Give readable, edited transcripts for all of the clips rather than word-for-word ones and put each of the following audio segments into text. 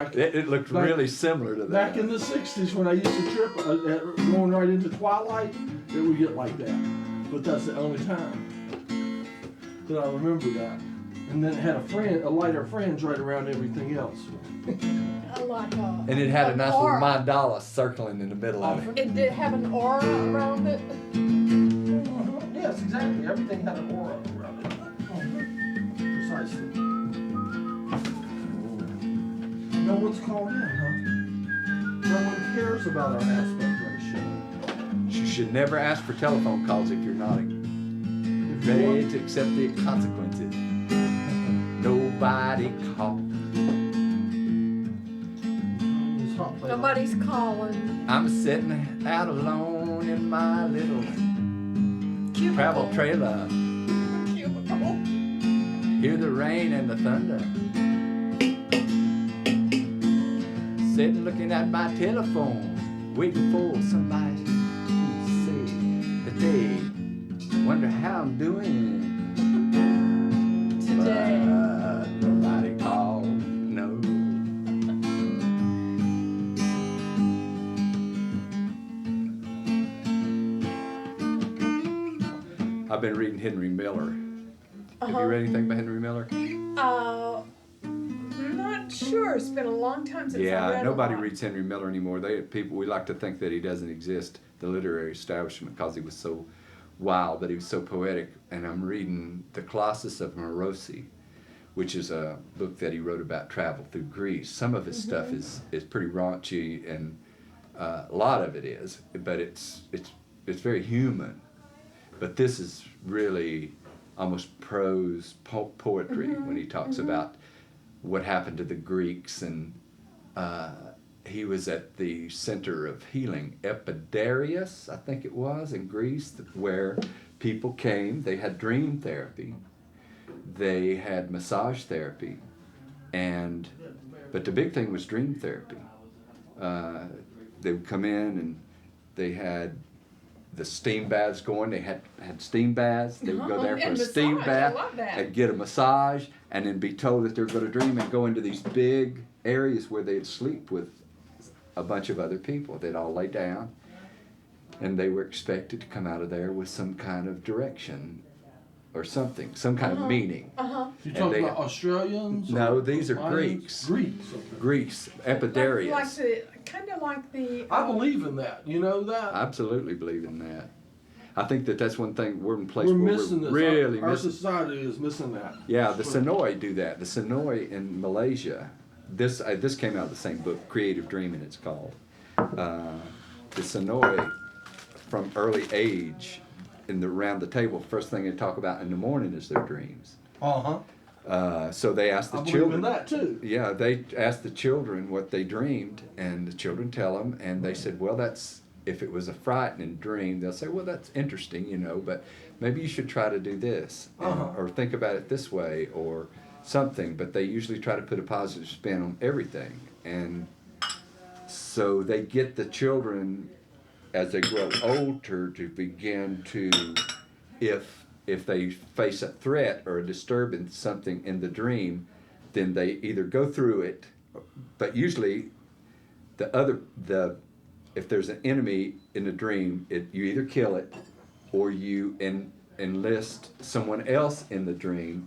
It looked really similar to that. Back in the 60s when I used to trip going right into twilight, it would get like that. But that's the only time that I remember that. And then it had a lighter fringe right around everything else. And it had a nice little mandala circling in the middle of it. It did have an aura around it. Yes, exactly. Everything had an aura around it. Precisely. No one's called in, huh? No one cares about our aspect ratio. You should never ask for telephone calls if you're not ready to accept the consequences. Nobody called. Nobody's calling. I'm sitting out alone in my little travel trailer. Cubicle. Hear the rain and the thunder. Sitting looking at my telephone, waiting for somebody to say that they wonder how I'm doing. Today. But nobody called, no. I've been reading Henry Miller. Have you read anything by Henry Miller? Not sure. It's been a long time since I read nobody a lot. reads Henry Miller anymore. We like to think that he doesn't exist, the literary establishment, because he was so wild, but he was so poetic. And I'm reading The Colossus of Morosi, which is a book that he wrote about travel through Greece. Some of his stuff is pretty raunchy, and a lot of it is, but it's very human. But this is really almost prose poetry when he talks about what happened to the Greeks, and he was at the center of healing, Epidarius, I think it was, in Greece, where people came. They had dream therapy, they had massage therapy, but the big thing was dream therapy. They would come in and they had the steam baths going. They had steam baths. They would go there for a steam bath and get a massage, and then be told that they're going to dream and go into these big areas where they'd sleep with a bunch of other people. They'd all lay down, and they were expected to come out of there with some kind of direction or something, some kind of meaning. You talking about Australians? No, these are Greeks. Greece, Epidarius. Kind of like the. I believe in that. You know that? I absolutely believe in that. I think that's one thing we're in a place We're where missing we're this. really Our missing. society is missing that. Yeah, the Sonoy do that. The Sonoy in Malaysia. This came out of the same book, Creative Dreaming it's called. The Sonoy, from early age, around the table, first thing they talk about in the morning is their dreams. So they ask the children. I believe in that too. Yeah, they asked the children what they dreamed, and the children tell them, and they said, well, if it was a frightening dream, they'll say, well, that's interesting, but maybe you should try to do this, or think about it this way, or something. But they usually try to put a positive spin on everything, and so they get the children, as they grow older, to begin to, if they face a threat or a disturbance, something in the dream, then they either go through it, but usually if there's an enemy in the dream, you either kill it or you enlist someone else in the dream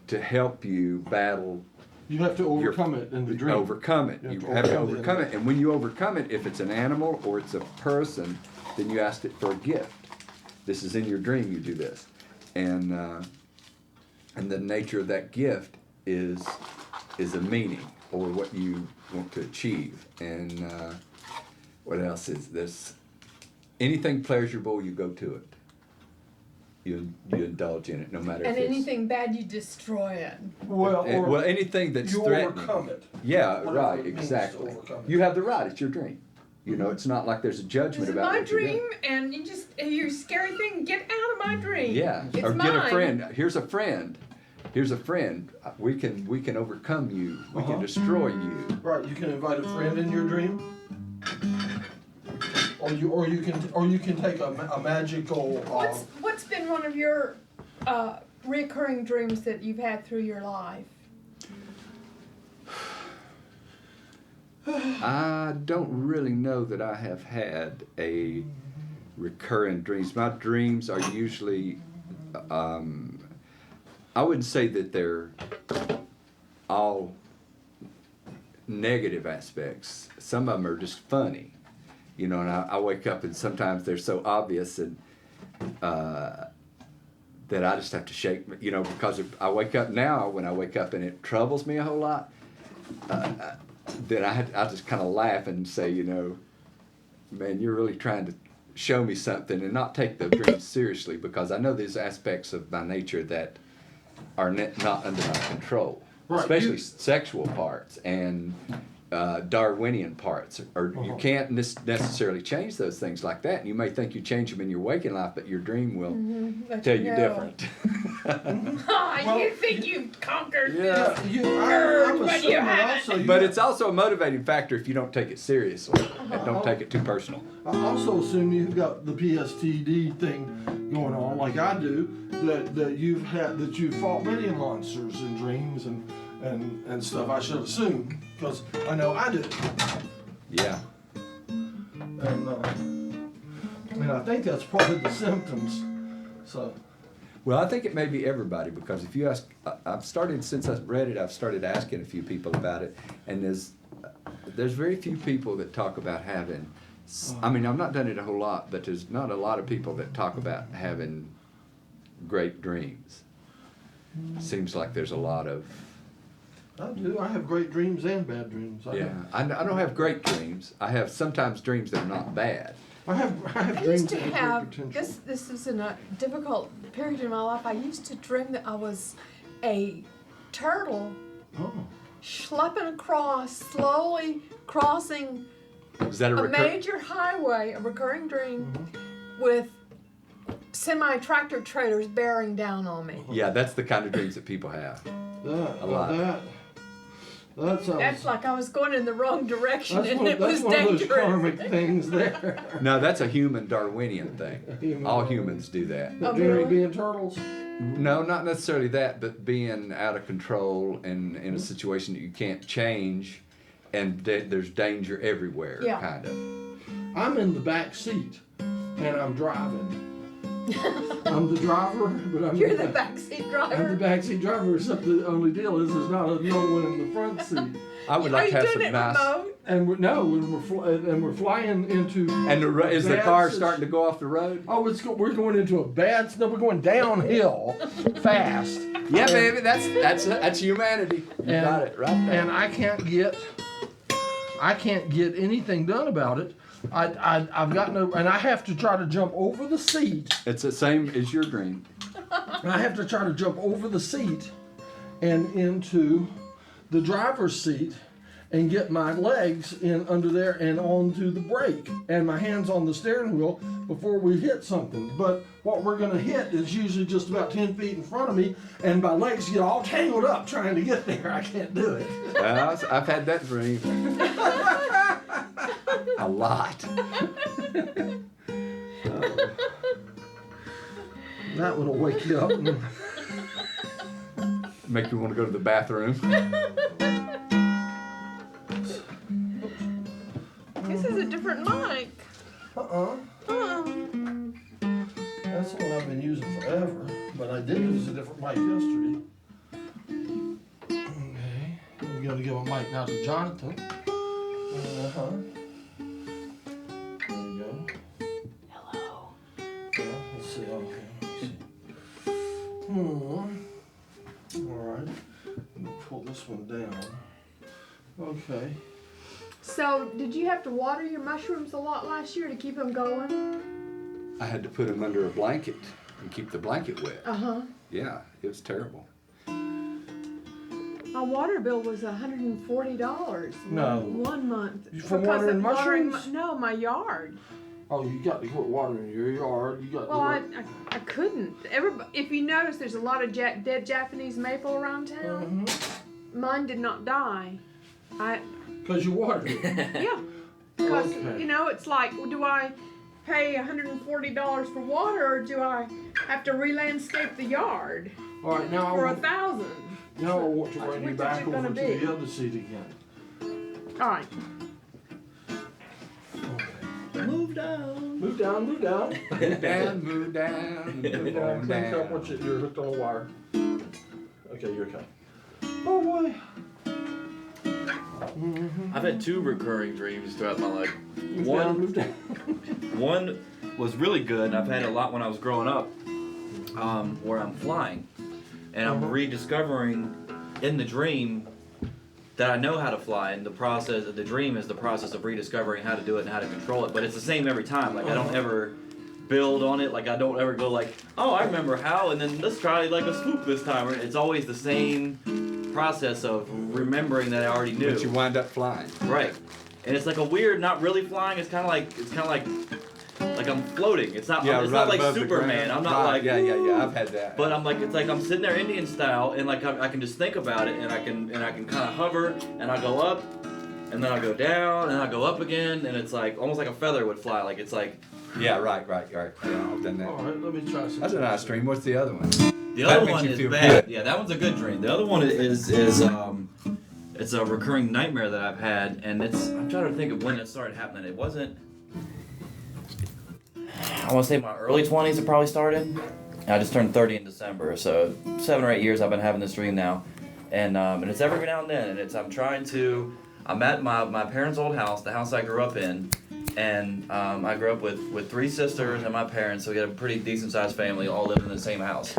to help you battle. You have to overcome it in the dream. Overcome it. You have to overcome it. And when you overcome it, if it's an animal or it's a person, then you ask it for a gift. This is in your dream, you do this. And the nature of that gift is a meaning, or what you want to achieve. And what else is this? Anything pleasurable, you go to it. You indulge in it, no matter. And if anything bad, you destroy it. Well, anything that's you threatening. overcome it. Yeah, Whatever right, it means to exactly. overcome it. You have the right. It's your dream. It's not like there's a judgment This is about my what you do. dream, and your scary thing, get out of my dream. Yeah, It's or mine. get a friend. Here's a friend. We can overcome you. We can destroy you. Right. You can invite a friend in your dream, or you can take a magical. What's been one of your recurring dreams that you've had through your life? I don't really know that I have had a recurring dreams. My dreams are usually, I wouldn't say that they're all negative aspects. Some of them are just funny, and I wake up and sometimes they're so obvious and that I just have to shake, because I wake up now, when I wake up and it troubles me a whole lot, then I just kind of laugh and say, man, you're really trying to show me something, and not take the dreams seriously, because I know there's aspects of my nature that are not under my control, Right. especially sexual parts and Darwinian parts, or you can't necessarily change those things like that. You may think you change them in your waking life, but your dream will tell you different. You think you've conquered Yeah, this I'm urge, but you assuming haven't. also. But it's also a motivating factor if you don't take it seriously and don't take it too personal. I also assume you've got the PSTD thing going on, like I do. That you've fought many monsters in dreams and stuff. I should assume, because I know I do. Yeah. And I think that's part of the symptoms. So. Well, I think it may be everybody, because if you ask, since I've read it, I've started asking a few people about it, and there's very few people that talk about having, I've not done it a whole lot, but there's not a lot of people that talk about having great dreams. Seems like there's a lot of. I do. I have great dreams and bad dreams. I don't have great dreams. I have sometimes dreams that are not bad. I have I dreams used to that have have, great potential. this is in a difficult period in my life, I used to dream that I was a turtle Oh. schlepping across, slowly crossing Is that a major highway, a recurring dream, with semi-tractor trailers bearing down on me. Yeah, that's the kind of dreams that people have. A lot. That sounds. That's like I was going in the wrong direction and it was that's one of those dangerous. karmic things there. No, that's a human Darwinian thing. All humans do that. Oh, Dreaming really? being turtles. No, not necessarily that, but being out of control and in a situation that you can't change, and there's danger everywhere, Yeah. kind of. I'm in the back seat and I'm driving. I'm the driver, but I'm You're the backseat driver. I'm the backseat driver, except the only deal is there's not no one in the front seat. I would Are like you to have doing some it nice. remote? And we're flying into. And is the bad car situ- starting to go off the road? Oh, we're going into a bad. No, we're going downhill, fast. Yeah, baby, that's humanity. You And- got it right there. And I can't get anything done about it. I've got no, and I have to try to jump over the seat. It's the same as your dream. And I have to try to jump over the seat and into the driver's seat and get my legs in under there and onto the brake and my hands on the steering wheel before we hit something. But what we're going to hit is usually just about 10 feet in front of me, and my legs get all tangled up trying to get there. I can't do it. I've had that dream. A lot. That one will wake you up. Make you want to go to the bathroom. This is a different mic. Uh-uh. That's the one I've been using forever, but I did use a different mic yesterday. Okay, we gotta give a mic now to Jonathan. Uh-huh. There you go. Hello. Let's see, okay. Let's see. Alright, let me pull this one down. Okay. So, did you have to water your mushrooms a lot last year to keep them going? I had to put them under a blanket and keep the blanket wet. Uh-huh. Yeah, it was terrible. My water bill was $140 No. one month. For because watering of mushrooms? No, my yard. Oh, you got to quit watering your yard. You got Well, to. I couldn't. If you notice, there's a lot of dead Japanese maple around town. Mine did not die. Because you watered it. Yeah. Because, Okay. it's like, do I pay $140 for water, or do I have to re-landscape the yard All right, now for I $1,000? want to bring you Which is back it over gonna to be? the other seat again. All right. Move down. Move down, move down. Move down, move down, Move down, move clean up down. what you're hooked on a wire. Okay, you're okay. Oh boy. I've had 2 recurring dreams throughout my life. Move down, move down. One was really good, and I've had a lot when I was growing up, where I'm flying, and I'm rediscovering in the dream that I know how to fly, and the process of the dream is the process of rediscovering how to do it and how to control it. But it's the same every time. Like I don't ever build on it. Like I don't ever go like, oh, I remember how, and then let's try like a swoop this time. It's always the same process of remembering that I already knew. But you wind up flying. Right. And it's like a weird, not really flying. It's kind of like I'm floating. It's not. Yeah, It's right not like above the Superman. ground. I'm not Right, like. Yeah. I've had that. But I'm like, it's like I'm sitting there Indian style, and like I can just think about it, and I can kind of hover, and I go up, and then I go down, and I go up again, and it's like almost like a feather would fly. Like it's like. Yeah, right. Yeah, I've done that. All right, let me try some. That's a nice dream. What's the other one? The That other makes one you is feel bad. good. Yeah, that one's a good dream. The other one is it's a recurring nightmare that I've had, and I'm trying to think of when it started happening. It wasn't. I want to say my early 20s it probably started. I just turned 30 in December, so 7 or 8 years I've been having this dream now, and it's every now and then, and I'm at my parents' old house, the house I grew up in, and I grew up with 3 sisters and my parents, so we had a pretty decent sized family, all living in the same house.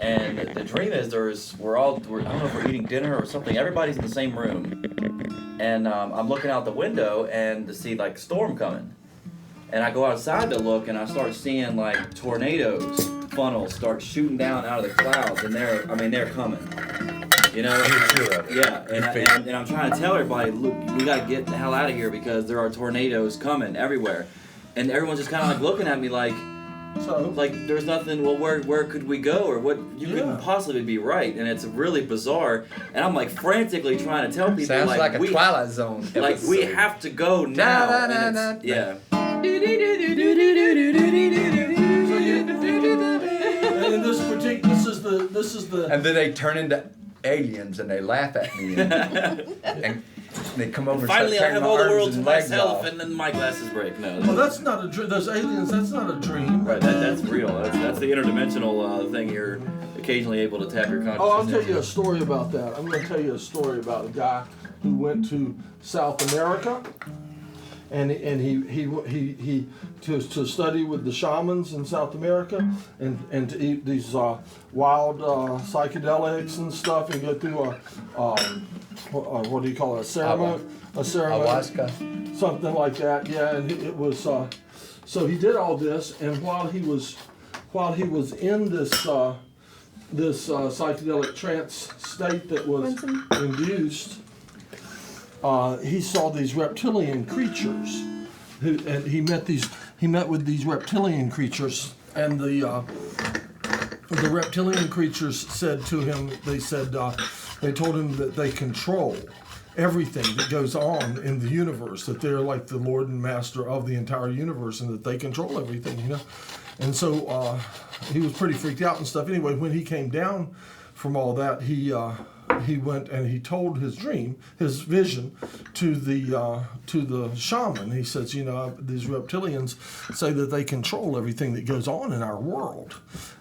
And the dream is I don't know if we're eating dinner or something. Everybody's in the same room, and I'm looking out the window and to see like storm coming. And I go outside to look, and I start seeing like tornadoes, funnels start shooting down out of the clouds, and they're coming. You know? You're sure of it. Yeah, and I'm trying to tell everybody, look, we gotta get the hell out of here because there are tornadoes coming everywhere, and everyone's just kind of like looking at me like there's nothing. Well, where could we go, or what? You couldn't possibly be right, and it's really bizarre. And I'm like frantically trying to tell people Sounds like a we, Twilight Zone episode. like we have to go now. And it's- yeah. And this is the. And then they turn into aliens and they laugh at me and they come over and Finally, I start have tearing all my the world arms to and legs myself, off. and then my glasses break. No, Well, that's not a dream. Those aliens. That's not a dream. right. That's real. That's the interdimensional thing you're occasionally able to tap your consciousness. Oh, I'll tell into. you a story about that. I'm going to tell you a story about a guy who went to South America, and he to study with the shamans in South America, and to eat these wild psychedelics and stuff, and go through what do you call it? A ceremony. A ceremony. Ayahuasca. Something like that. Yeah, and it was. So he did all this, and while he was in this psychedelic trance state that was induced, he saw these reptilian creatures, and he met with these reptilian creatures, and the reptilian creatures said to him, they told him that they control everything that goes on in the universe, that they're like the Lord and Master of the entire universe, and that they control everything, you know. And so he was pretty freaked out and stuff. Anyway, when he came down from all that, he went and he told his vision, to the shaman. He says, you know, these reptilians say that they control everything that goes on in our world,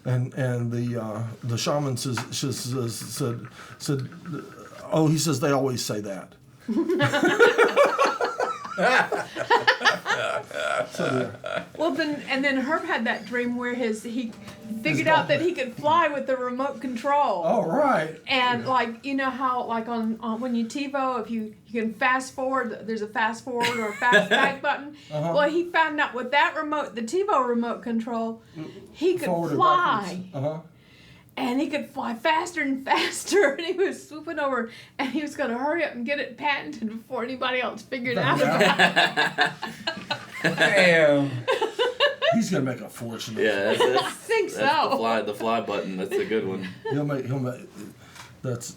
and the shaman said, oh, he says they always say that. Well, then Herb had that dream where he figured out that he could fly with the remote control. All right. And like, you know how like on when you TiVo, if you can fast forward, there's a fast forward or a fast back button. Well, he found out with that remote, the TiVo remote control, he could Forward or fly. backwards. And he could fly faster and faster, and he was swooping over, and he was going to hurry up and get it patented before anybody else figured out about it. Damn. He's gonna make a fortune. Yeah, I think so. the fly button. That's a good one. He'll make. That's.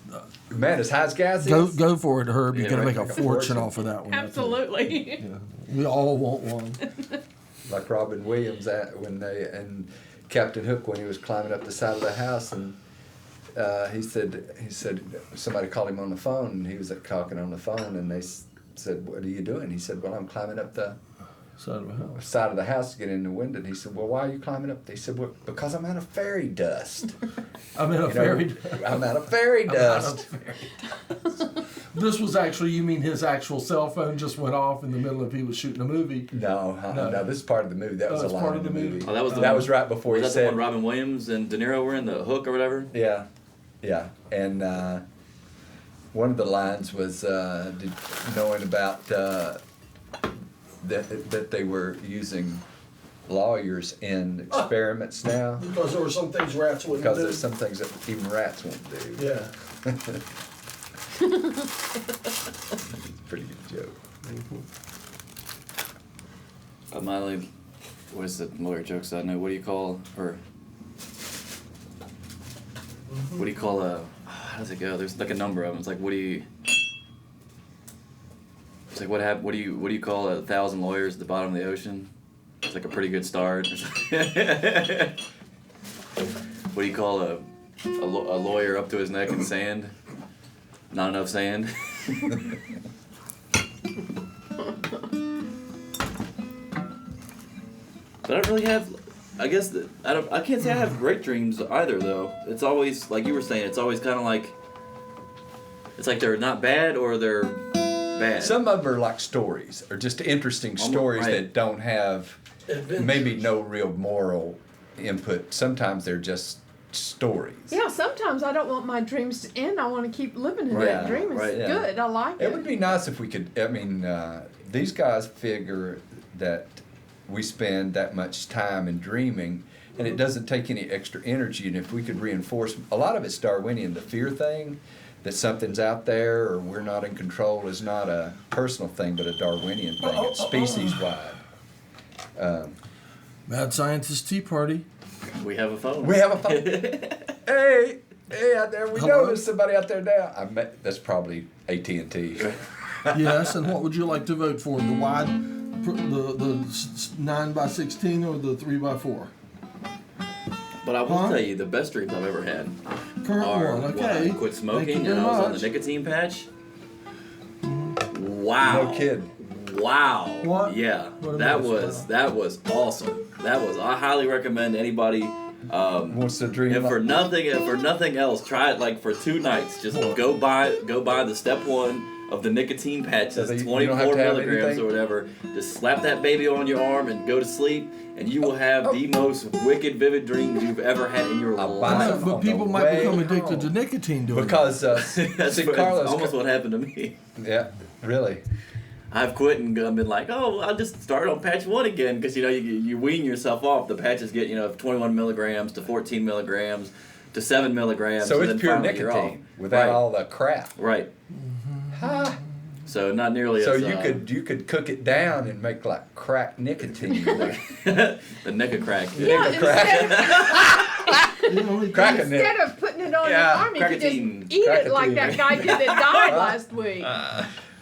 Man, as high as gas is. Go for it, Herb. You're Yeah, gonna right. make a fortune off of that one. Absolutely. Yeah. We all want one. Like Robin Williams and Captain Hook when he was climbing up the side of the house, and he said somebody called him on the phone, and he was talking on the phone, and they said, "What are you doing?" He said, "Well, I'm climbing up the side of the house to get in the window." And he said, "Well, why are you climbing up?" They said, "Well, because I'm out of fairy dust." I'm in a fairy dust. I'm out of fairy dust. This was actually, you mean his actual cell phone just went off in the middle of he was shooting a movie? No, this is part of the movie. That was a line part in of the the movie. movie. Oh, that was That was right before he Was that said. the one Robin Williams and De Niro were in, the Hook or whatever? Yeah, and one of the lines was knowing about that they were using lawyers in experiments now Because there were some things rats wouldn't because do. there's some things that even rats won't do. Yeah. Pretty good joke. Miley, what is the lawyer jokes I know? What do you call how does it go? There's like a number of them. It's like it's like what do you call 1,000 lawyers at the bottom of the ocean? It's like a pretty good start. What do you call a lawyer up to his neck in sand? Not enough sand. But I don't really have. I guess I can't say I have great dreams either though. It's always like you were saying. It's always kind of like. It's like they're not bad or they're bad. Some of them are like stories, or just interesting stories right. that don't have maybe no real moral input. Sometimes they're just stories. Yeah, sometimes I don't want my dreams to end. I want to keep living in that dream. It's yeah. good. I like it. It would be nice if we could. I mean, these guys figure that we spend that much time in dreaming, and it doesn't take any extra energy. And if we could reinforce, a lot of it's Darwinian. The fear thing, that something's out there or we're not in control, is not a personal thing, but a Darwinian thing. It's species-wide. Mad Scientist Tea Party. We have a phone. We have a phone. Hey, out there, we know there's somebody out there now. That's probably AT&T. Yes, and what would you like to vote for? The wide, the 9x16 or the 3x4? But I will tell you, the best dreams I've ever had Current are one, when okay. I quit smoking Thank you and very I was on the much. nicotine patch. Wow. No kidding. Wow. What? Yeah. What that about was that? that was awesome. I highly recommend anybody Wants to dream. if for nothing else, try it like for 2 nights. Just go buy the step 1 of the nicotine patches, So you don't 24 have to have milligrams anything? or whatever. Just slap that baby on your arm and go to sleep, and you will have the most wicked, vivid dreams you've ever had in your I'll buy life. it. But On people the might way become addicted to home. nicotine doing Because That's see, Carlos, almost what happened to me. yeah, really. I've quit and I've been like, oh, I'll just start on patch 1 again, because you wean yourself off. The patches get 21 milligrams to 14 milligrams to 7 milligrams. So and it's then pure finally you're off. nicotine without all the crap. Right. Ha! So not nearly So as. you could cook it down and make like crack nicotine. the neck of crack. Yeah, it. Crack a nick. instead of putting it on Yeah, your arm, you could just crackatine. eat it like that guy did that died last week.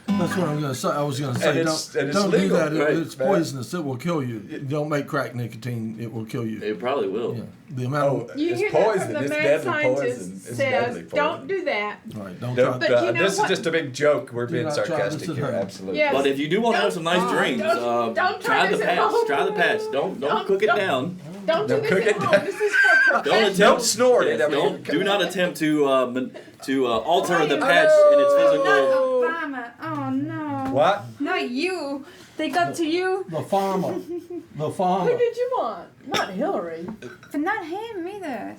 That's what I'm gonna say. I was gonna say, And it's don't do legal, that. right, It's man? poisonous. It will kill you. Don't make crack nicotine. It will kill you. It probably will. Yeah. The amount. Oh, You it's hear poison. that from the It's mad deadly scientist poison. It's deadly says, poison. don't do that. All right. Don't Don't, But try. you know this what? is just a big joke. We're Do being not try this sarcastic at here. home. Absolutely. Yes. But if you do want to have some nice dreams, don't try try the this at patch. home. Try the patch. Don't cook it down. Don't do Don't this cook at it home. down. This is for Don't professionals. Don't snort it. Yes, I mean, do not attempt to alter the patch in its Oh, physical. not Obama. Oh no. What? Not you. They got to you, The farmer. The Who farmer. did you want? Not Hillary. but not him either.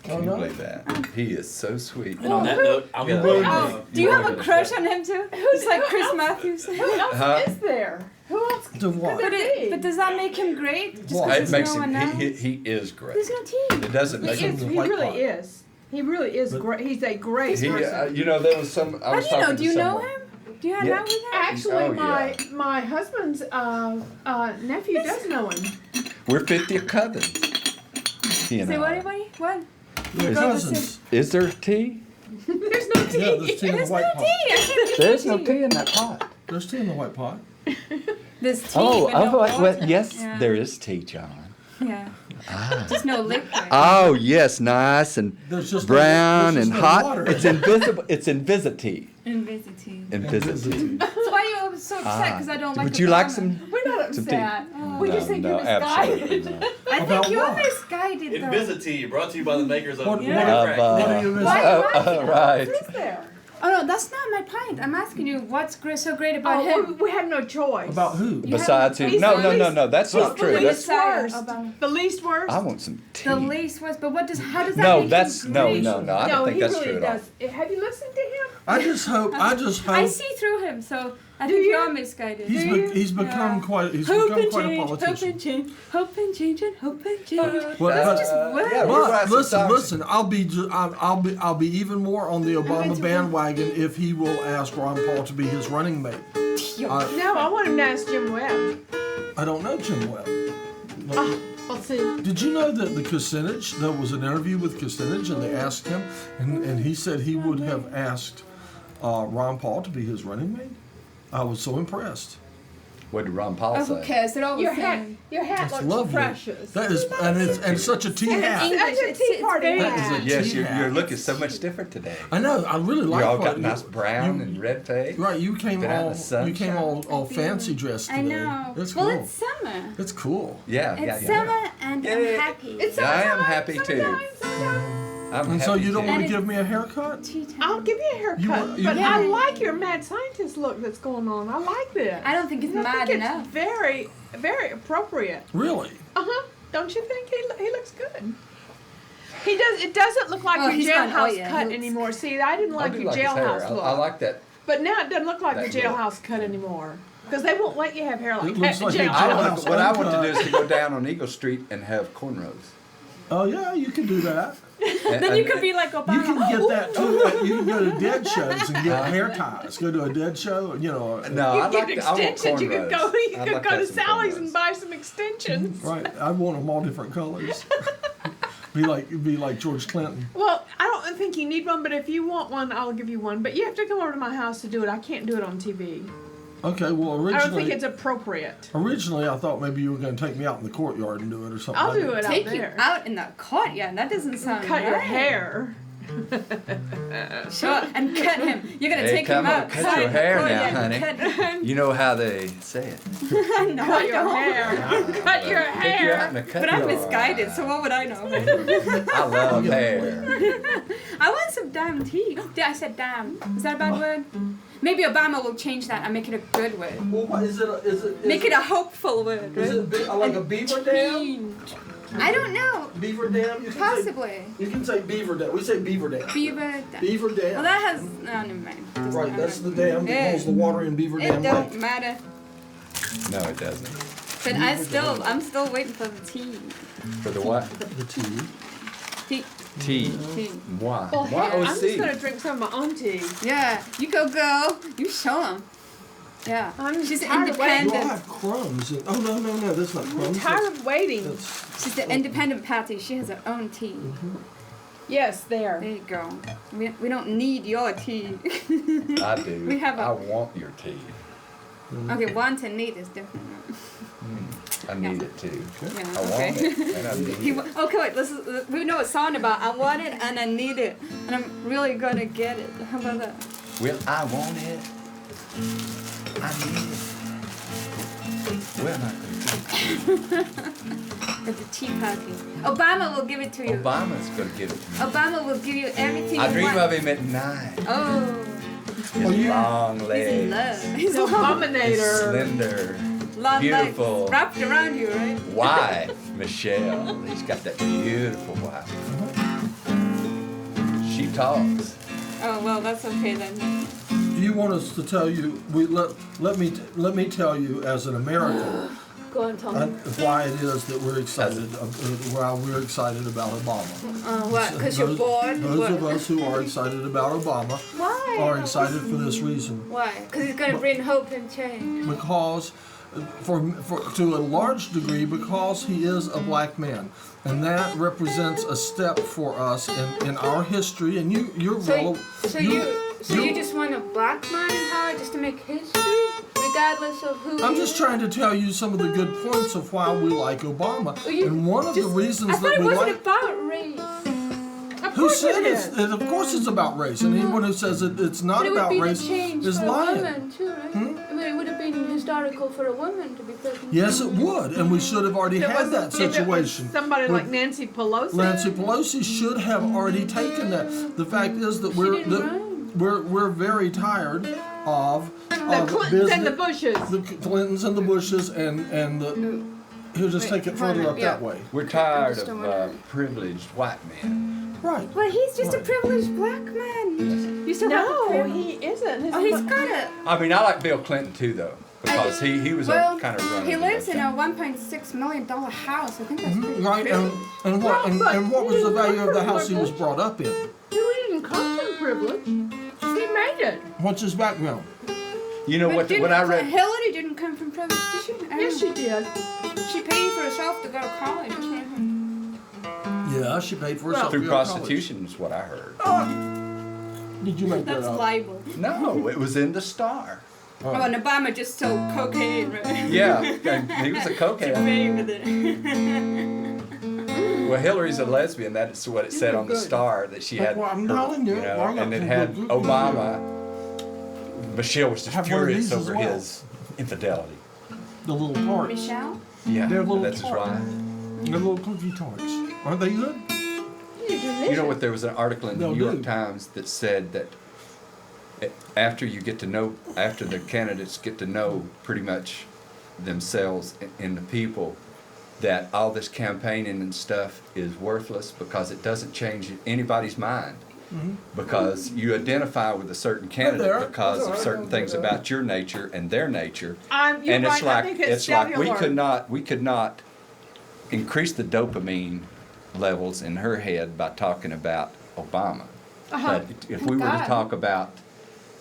Can you no. believe that? He is so sweet. And on that note, I'm gonna. Oh, do you have a crush on him too? Who's like Chris Matthews? Who else Huh? is there? Who else To what? could there be? But does that make him great? Just Why? because It there's makes no one him. else? He is great. There's no team. It doesn't make He him. is. the He white really pot. is. He really is But- great. He's a great He, person. there was some. I How was do you know? talking Do you to know someone. him? Do you hang Yeah. out with him? Actually, Oh, my husband's nephew does know him. We're 50th cousins. He and Say I. what, everybody? What? Your brother cousins. Is there tea? There's no tea. Yeah, there's tea in the There's no white tea. pot. I can't drink There's no no tea in that pot. There's tea in the white pot. There's tea. Oh, but no water. yes, Yeah. there is tea, John. Yeah. Just no liquid. Oh yes, nice and There's just brown there's and just no hot. water. It's invisible. It's invisity. Invisiting. Invisity. That's why you're so upset because I don't like Would you like Obama. some? We're not Some tea. upset. We just think you're absolutely misguided. not. I About think you're what? misguided though. Invisity, brought to you by the makers of What- Yeah. Of, What are you missing? right. What is there? Oh no, that's not my point. I'm asking you what's so great about Oh, him. we have no choice. About who? You Besides who? He's No, the no, no, least- no. That's not the true. least That's. worst. Obama. The least worst. I want some tea. The least was, but how does that No, make that's him no, great? no, no. I no, don't think he that's really true at all. does. Have you listened to him? I just hope. I see through him, so I Do think you? you're misguided. He's become Yeah. quite. He's Hope become and quite a change, hope politician. and change, hope and change, and hope and change. Well, That's but- just words. yeah, we're But some listen, songs. listen. I'll be even more on the Obama bandwagon if he will ask Ron Paul to be his running mate. No, I want him to ask Jim Webb. I don't know Jim Webb. Let's see. Did you know that the Kucinich, there was an interview with Kucinich and they asked him, and he said he would have asked Ron Paul to be his running mate? I was so impressed. What did Ron Paul Oh, say? who cares? They're all the Your hat, same. your hat That's looks lovely. precious. That is, and such a tea And hat. English, That's a tea it's party very- That is a hat. Yes, tea your hat. look is so much different today. I know. I really like. You all what got you- nice brown and red face. Right, you came Been out in all the sun. you came all fancy dressed today. I know. That's well, cool. it's summer. It's cool. Yeah, yeah, It's yeah. summer, and I'm Yay. happy. It's Yeah, I am sometimes, happy too. sometimes. I'm And so happy you don't too. want to And give me a haircut? tea time. I'll give you a haircut, You want- you but want- I like your mad scientist look that's going on. I like this. I don't think it's I mad think enough. it's very, very appropriate. Really? Don't you think he looks good? He does. It doesn't look like Oh, your he's gone- oh, jailhouse yeah, he cut looks- anymore. See, I didn't I like do your like his hair. jailhouse look. I like that. But now it doesn't look like That your look. jailhouse cut anymore. Because they won't let you have hair like It that looks in like a jail. jailhouse. What I want to do is to go down on Eagle Street and have cornrows. Oh yeah, you can do that. Then you could be like You Obama. can get that too. You can go to dead shows and get hair ties. Go to a dead show, you know. No, You I get like I want extensions. You could go. cornrows. You I'd could like go to to have some Sally's cornrows. and buy some extensions. Right, I want them all different colors. be like George Clinton. Well, I don't think you need one, but if you want one, I'll give you one. But you have to come over to my house to do it. I can't do it on TV. Okay, well I don't think originally, it's appropriate. I thought maybe you were going to take me out in the courtyard and do it or something. I'll like do that. it out Take you there. out in the courtyard. That doesn't sound Cut your right. hair. Sure, and cut him. You're gonna Hey, take him come on, out. cut your hair now, courtyard, honey. cut him. You know how they say it. No, Cut I your don't. hair. Cut your Take you out hair. in the cut But I'm your- misguided, so what would I know? I love hair. I want some damn tea. Yeah, I said damn. Is that a bad word? Maybe Obama will change that and make it a good word. Well, what is it? Is it? Make it a hopeful word, Is right? it like a beaver dam? I don't know. Beaver dam? You can Possibly. Say, you can say beaver dam. We say beaver dam. Beaver dam. Beaver dam. Well, that has. No, never mind. Doesn't Right, that's matter. the dam that Yeah. holds the water in Beaver It Dam don't Lake. matter. No, it doesn't. But I'm still waiting for the tea. For the what? The tea. Tea. Tea. Tea. Why? Well, Why hey, I'm just OC? gonna drink some of my own tea. Yeah, you go, girl. You show him. Yeah. I'm She's tired of waiting. You all independent. have crumbs. Oh, no, that's not I'm crumbs. tired of waiting. That's, She's the independent party. She has her own tea. Yes, there. There you go. We don't need your tea. I do. We have a- I want your tea. Okay, want and need is different. I need it too. Yeah, I want okay. it and I need it. Okay, wait, we know a song about I want it and I need it. And I'm really gonna get it. How about that? Well, I want it. I need it. Well, At the tea party. Obama will give it to you. Obama's gonna give it to me. Obama will give you everything I you dream want. of him at night. Oh, His long he's in legs, love. He's The long, his Abominator. slender long beautiful. legs wrapped around you, right? wife, Michelle. He's got that beautiful wife. She talks. Oh well, that's okay then. do you want us to tell you? Let me tell you as an American Go on, tell me. why it is that we're excited. Why we're excited about Obama. What? Because you're bored? Those What? of us who are excited about Obama Why? are excited for this reason. Why? Because he's gonna bring hope and change. Because to a large degree because he is a black man, and that represents a step for us in our history. And you're So you just want a black man in power just to make history? Make regardless of who. I'm just trying to tell you some of the good points of why we like Obama. And one of the reasons I thought that it we wasn't like. about race. Of Who course said it it's? is. Of course it's about race, and anyone who says it's not But it would about be race the change is for a lying. woman too, right? I mean, it would have been historical for a woman to be president. Yes, it would, and we should have already If it had was- that if it was situation. somebody with like Nancy Pelosi. Nancy Pelosi should have already taken that. The fact is that didn't run. we're very tired of The Clintons and the business- Bushes. the Clintons and the Bushes and the. He'll just take it further up that way. We're tired just don't of wanna- privileged white men. Right. But he's just a privileged black man. You still have No, the privilege. he isn't. His Oh, he's mo- got it. I mean, I like Bill Clinton too, though, because he was Well, a kind of running. he lives in a $1.6 million house. I think that's pretty Right. privileged. And what No, but and what was the he value of the was house he was privileged. brought up in? He didn't come from privilege. He made it. What's his background? You know But what I read. Hillary didn't come from privilege, did she? I Yes, don't she did. know. She paid for herself to go to college. Or something. Yeah, she paid for herself. Through to go to prostitution is what I heard. college. Did you make that That's up? libel. No, it was in the Star. Oh, and Obama just sold cocaine, right? Yeah, and he was a To cocaine. pay with it. Well, Hillary's a lesbian. That's what it said on the Star, that she had. Well, I'm her- telling you, well, I'm and not it too had good. Obama. Michelle was just Have one of furious these as over well. his infidelity. The little tarts. Michelle? Yeah, They're little that's his tarts. wife. The little cookie tarts. Aren't they good? You know what? There was an article in the They'll New York do. Times that said that after the candidates get to know pretty much themselves and the people, that all this campaigning and stuff is worthless because it doesn't change anybody's mind. Because you identify with a certain there. candidate because That's all of right. certain things about your nature and their nature. You're And it's right. I like think it's cellular. we could not increase the dopamine levels in her head by talking about Obama. Uh-huh. But if we were to God. talk about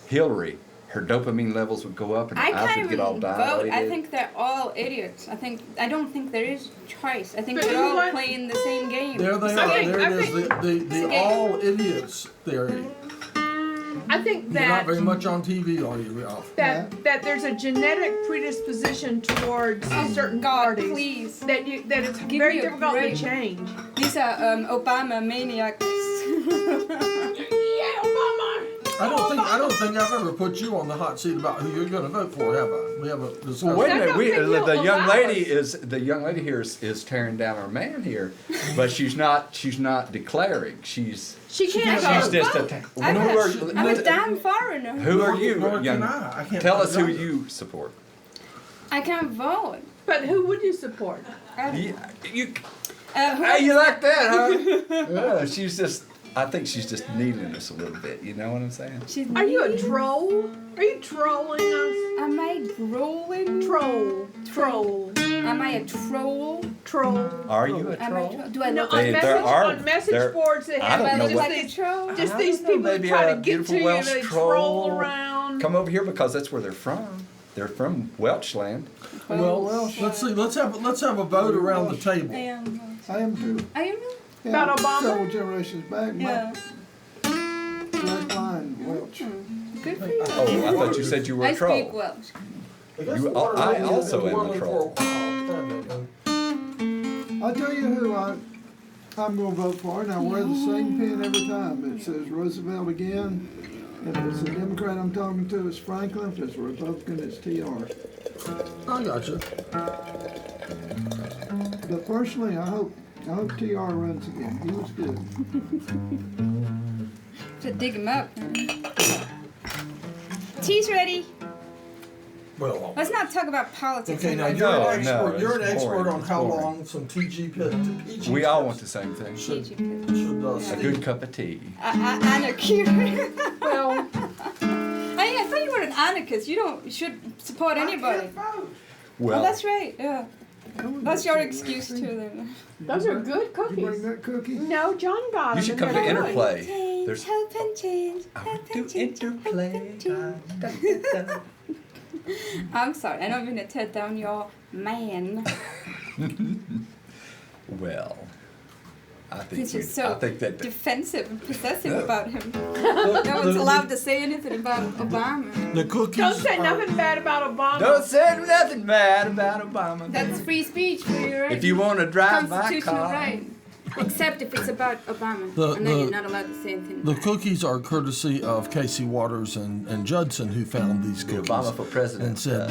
Hillary, her dopamine levels would go up and her I eyes can't would get all even vote. dilated. I think they're all idiots. I don't think there is choice. I think But they're you know all what? playing the same game. There they I are. think- There I it is. think- The all idiots theory. I think You're not that very much on TV, are you, Ralph? that there's a genetic predisposition towards certain God, parties please. that it's Give very me a difficult break. to change. These are Obama maniacs. Yeah, Obama. I don't think I've ever put you on the hot seat about who you're going to vote for, have I? We haven't discussed. Well, wait a I minute. don't We, think the he'll young allow lady us. the young lady here is tearing down our man here, but she's not declaring. She's She can't can't vote. just a. I'm Who are, I'm a damn foreigner. who are you, Nor can young? I can't Tell vote us who either. you support. I can't vote. But who would you support? You, Who- hey, you like that, huh? Yeah, she's just. I think she's just needling us a little bit. You know what I'm saying? She's Are you a mean. troll? Are you trolling us? Am I drooling? Troll. Am I a troll? Troll. Are you a Am I troll? Do I No, look on They- like there are- on message there- boards they I have don't do I know look what- like a troll? just I these don't know, people that maybe try a to get beautiful to you Welsh and they troll. troll around. Come over here because that's where they're from. They're from Welchland. Well, let's see. Let's have a vote around the I table. am. I am too. I am. Yeah, About Obama? Several generations back, Yeah. my black line, Welch. Good for you. Oh, I thought you said you were I a troll. speak Welsh. I also am a troll. I'll tell you who I'm gonna vote for, and I wear the same pin every time. It says Roosevelt again. If it's a Democrat I'm talking to, it's Franklin. If it's a Republican, it's TR. I got you. But personally, I hope TR runs again. He was good. To dig him up. Tea's ready. Well, Let's not talk about politics. okay. Now anymore. you're No, an expert. no, You're an it's expert boring. on It's how boring. long some PG We all want the same thing. should A stay. good cup of tea. Anarchy. Well, I thought you were an anarchist. You should support anybody. Oh, Well, that's right. Yeah. That's your excuse too. Then. those are good You bring cookies. that cookie? No, John got them. you should and come to they're good. Interplay. Change, There's help and change. I Help want and to change. interplay. help and change. Da, da, da. I'm sorry. I don't mean to tear down your man. Well, I think He's just so I think that defensive and possessive No. about him. Look, No one's allowed to say anything about Obama. The cookies. Don't say are- nothing bad about Obama. Don't say nothing bad about Obama. That's free speech for you, right? If you want to drive my Constitutional car, right. Except if it's about Obama. The- and then the- you're not allowed to say anything. The cookies are courtesy of Casey Waters and Judson, who found these the cookies Obama for president. and said,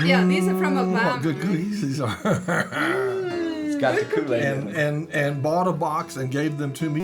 Yeah, these are from Obama. "What good cookies these are," it's got the Kool-Aid in it. and bought a box and gave them to me.